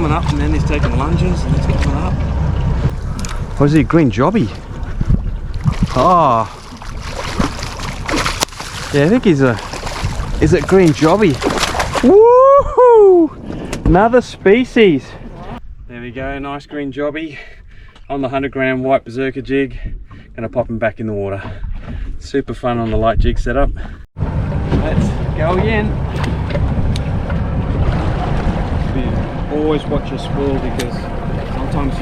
Up and then he's taking lunges and it's coming up. What is he, green jobby? Oh, yeah, I think he's a, is it green jobby? Woohoo! Another species. There we go, nice green jobby on the 100-gram white Berserker jig. Gonna pop him back in the water. Super fun on the light jig setup. Let's go again. Always watch your spool because sometimes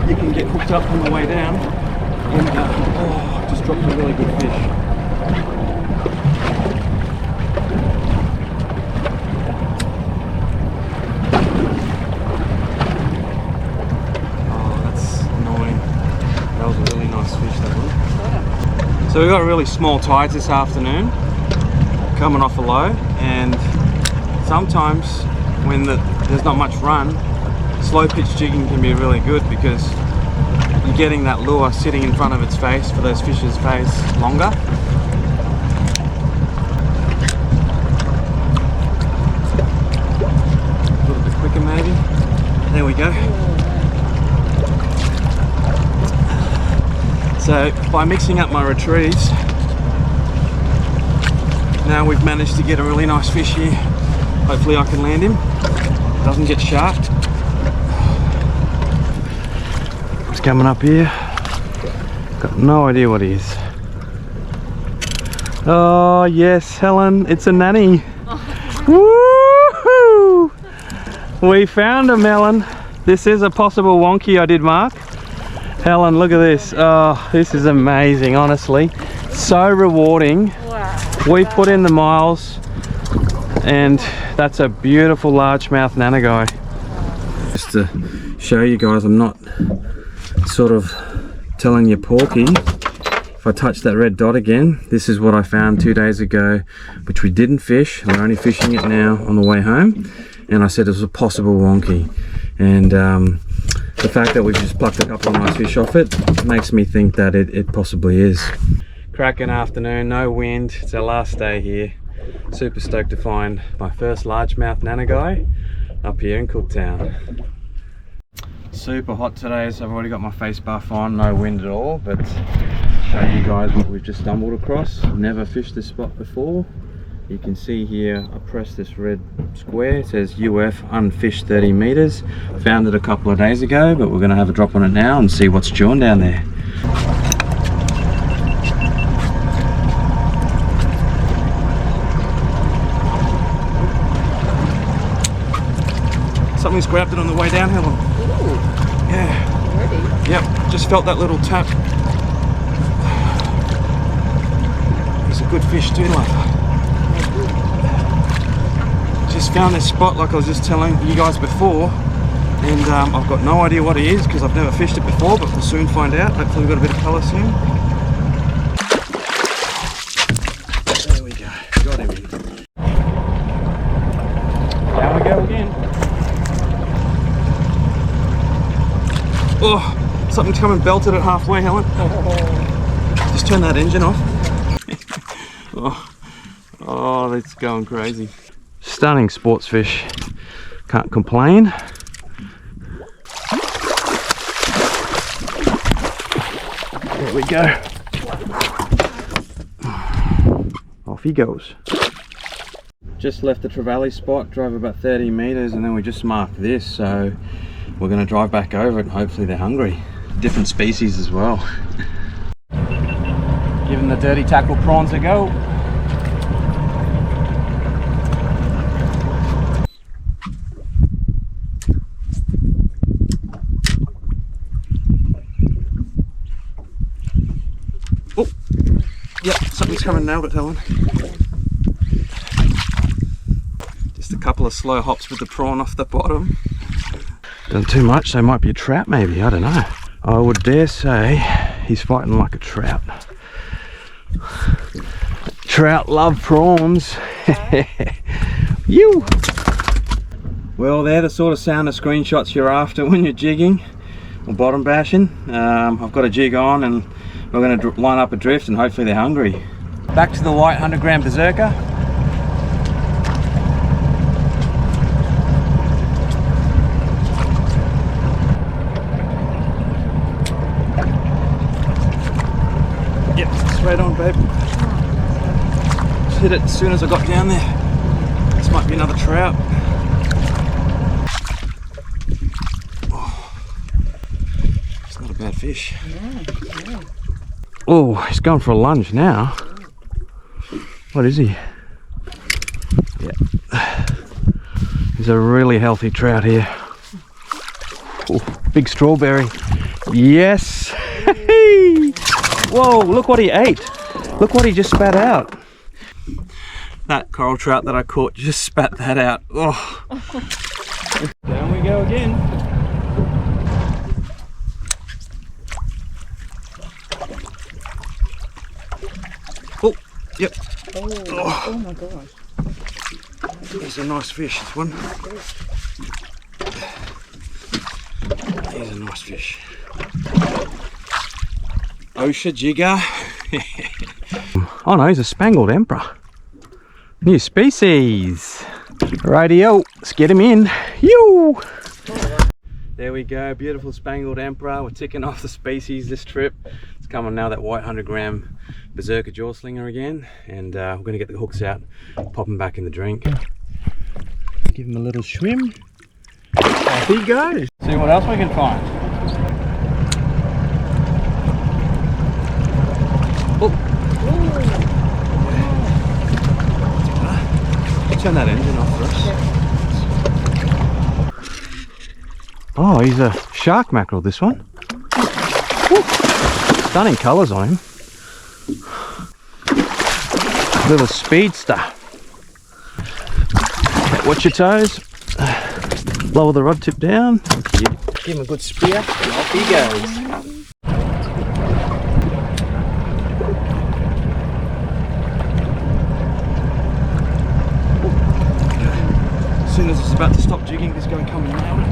you can get hooked up on the way down and oh, just dropped a really good fish. Oh, that's annoying. That was a really nice fish, that one. So we've got really small tides this afternoon coming off a low, and sometimes when there's not much run, slow pitch jigging can be really good because you're getting that lure sitting in front of its face for those fish's face longer. A little bit quicker maybe. There we go. So by mixing up my retrieves, now we've managed to get a really nice fish here. Hopefully I can land him. Doesn't get sharked. It's coming up here. Got no idea what he is. Oh yes, Helen, it's a nanny. Woohoo! We found him, Helen. This is a possible wonky I did mark. Helen, look at this. Oh, this is amazing, honestly. So rewarding. Wow. We put in the miles, and that's a beautiful largemouth nanagai. Just to show you guys, I'm not sort of telling you porky. If I touch that red dot again, this is what I found 2 days ago, which we didn't fish. We're only fishing it now on the way home, and I said it was a possible wonky. And the fact that we've just plucked a couple of nice fish off it makes me think that it possibly is. Cracking afternoon, no wind. It's our last day here. Super stoked to find my first largemouth nanagai up here in Cooktown. Super hot today, so I've already got my face buff on, no wind at all, but show you guys what we've just stumbled across. Never fished this spot before. You can see here I pressed this red square, it says UF unfished 30 meters. Found it a couple of days ago, but we're going to have a drop on it now and see what's chewing down there. Something's grabbed it on the way down, Helen. Ooh. Yeah. Ready? Yep, just felt that little tap. He's a good fish too, like. Just found this spot like I was just telling you guys before, and I've got no idea what it is because I've never fished it before, but we'll soon find out. Hopefully we've got a bit of colour soon. There we go, got him in. Down we go again. Oh, something's come and belted it halfway, Helen. Just turn that engine off. Oh, that's going crazy. Stunning sports fish. Can't complain. There we go. Off he goes. Just left the trevally spot, drove about 30 meters, and then we just marked this, so we're going to drive back over it and hopefully they're hungry. Different species as well. Giving the dirty tackle prawns a go. Oh, yep, something's coming now, but Helen. Just a couple of slow hops with the prawn off the bottom. Done too much, so it might be a trout maybe, I don't know. I would dare say he's fighting like a trout. Trout love prawns. You. Well, they're the sort of sound of screenshots you're after when you're jigging or bottom bashing. I've got a jig on and we're going to line up a drift and hopefully they're hungry. Back to the white 100-gram Berserker. Yep, straight on, babe. Just hit it as soon as I got down there. This might be another trout. Oh, it's not a bad fish. Yeah. Oh, he's going for a lunge now. What is he? Yeah. He's a really healthy trout here. Oh, big strawberry. Yes! Whoa, look what he ate. Look what he just spat out. That coral trout that I caught just spat that out. Oh. Down we go again. Oh, yep. Oh my gosh. He's a nice fish, this one. He's a nice fish. Osha jigger. Oh no, he's a spangled emperor. New species. Rightio, let's get him in. You. There we go, beautiful spangled emperor. We're ticking off the species this trip. It's coming now, that white 100-gram Berserker jaw slinger again, and we're going to get the hooks out, pop them back in the drink. Give him a little swim. Off he goes. See what else we can find. Oh. Turn that engine off for us. Oh, he's a shark mackerel, this one. Woo. Stunning colours on him. Little speedster. Watch your toes. Lower the rod tip down. Give him a good spear. And off he goes. As soon as it's about to stop jigging, this guy come and nail it.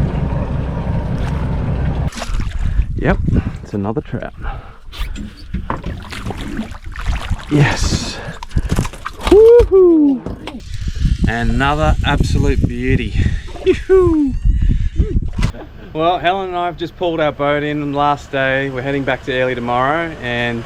Yep, it's another trout. Yes. Woohoo! Another absolute beauty. Yoo-hoo! Well, Helen and I have just pulled our boat in on the last day. We're heading back to early tomorrow and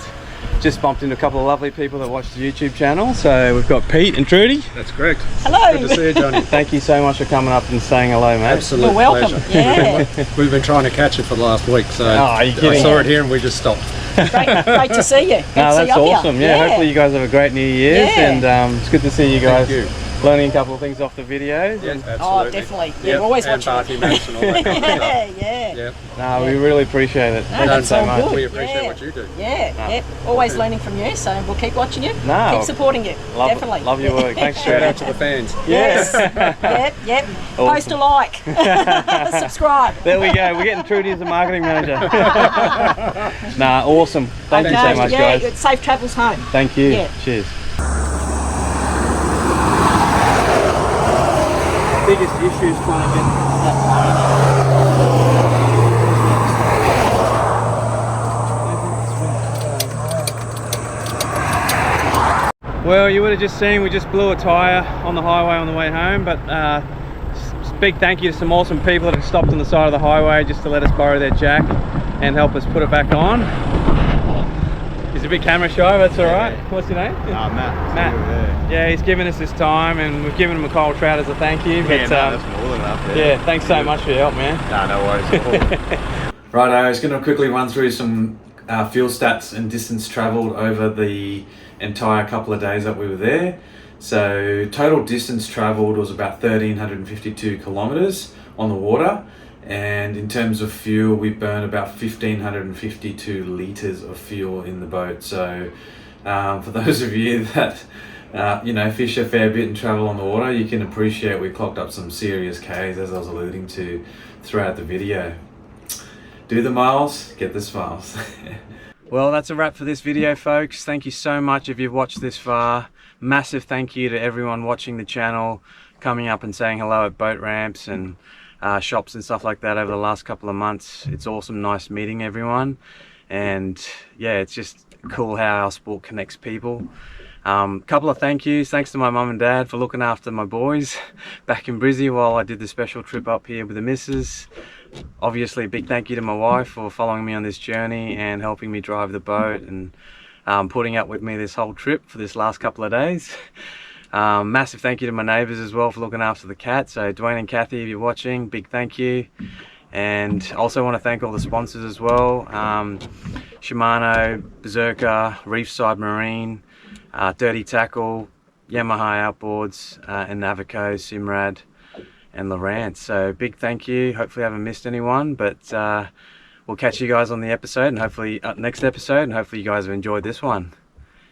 just bumped into a couple of lovely people that watch the YouTube channel. So we've got Pete and Trudy. That's correct. Hello. Good to see you, Johnny. Thank you so much for coming up and saying hello, mate. Absolute You're welcome. pleasure. Yeah. We've been trying to catch it for the last week, so are you kidding? I saw it here and we just stopped. Great to see you. Good to see that's you up here. awesome. Yeah, hopefully you guys have a great New Year's, Yeah. and it's good to see you guys Thank you. learning a couple of things off the videos. Yes, And, Oh, absolutely. definitely. Yeah, Yep, we're always and watching. BathyMaps and all that kind of Yeah, stuff. yeah. Yep. no, we really appreciate it. No, Thank you that's so all much. good. We appreciate Yeah. what you do. Yeah, always learning from you, so we'll keep watching you. No. Keep supporting you. Definitely. Love your work. Thanks, Shout Trudy. out to the fans. Yes. Yep. Post a like. Subscribe. There we go. We're getting Trudy as a marketing manager. Nah, awesome. Thank you so much, yeah, guys. safe travels home. Thank you. Yeah. Cheers. Biggest issue is trying to get that Well, you would have just seen we just blew a tyre on the highway on the way home, but big thank you to some awesome people that have stopped on the side of the highway just to let us borrow their jack and help us put it back on. He's a big camera shy, that's all right. What's your name? Matt. Matt. Yeah, he's given us his time, and we've given him a cold trout as a thank you. But, That's more than enough. yeah, thanks so much for your help, man. No worries at all. Right, I was going to quickly run through some fuel stats and distance travelled over the entire couple of days that we were there. So total distance travelled was about 1,352 kilometres on the water, and in terms of fuel we burned about 1,552 litres of fuel in the boat. So for those of you that fish a fair bit and travel on the water, you can appreciate we clocked up some serious Ks, as I was alluding to throughout the video. Do the miles, get the smiles. Well, that's a wrap for this video, folks. Thank you so much if you've watched this far. Massive thank you to everyone watching the channel, coming up and saying hello at boat ramps and shops and stuff like that over the last couple of months. It's awesome, nice meeting everyone. And yeah, it's just cool how our sport connects people. Couple of thank yous. Thanks to my mum and dad for looking after my boys back in Brizzy while I did the special trip up here with the missus. Obviously a big thank you to my wife for following me on this journey and helping me drive the boat and putting up with me this whole trip for this last couple of days. Massive thank you to my neighbours as well for looking after the cat. So Dwayne and Kathy, if you're watching, big thank you. And also want to thank all the sponsors as well. Shimano, Berserker, Reefside Marine, Dirty Tackle, Yamaha Outboards, and Navico, Simrad and Lowrance. So big thank you. Hopefully I haven't missed anyone, but we'll catch you guys on the episode and hopefully next episode, and hopefully you guys have enjoyed this one.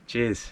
Cheers.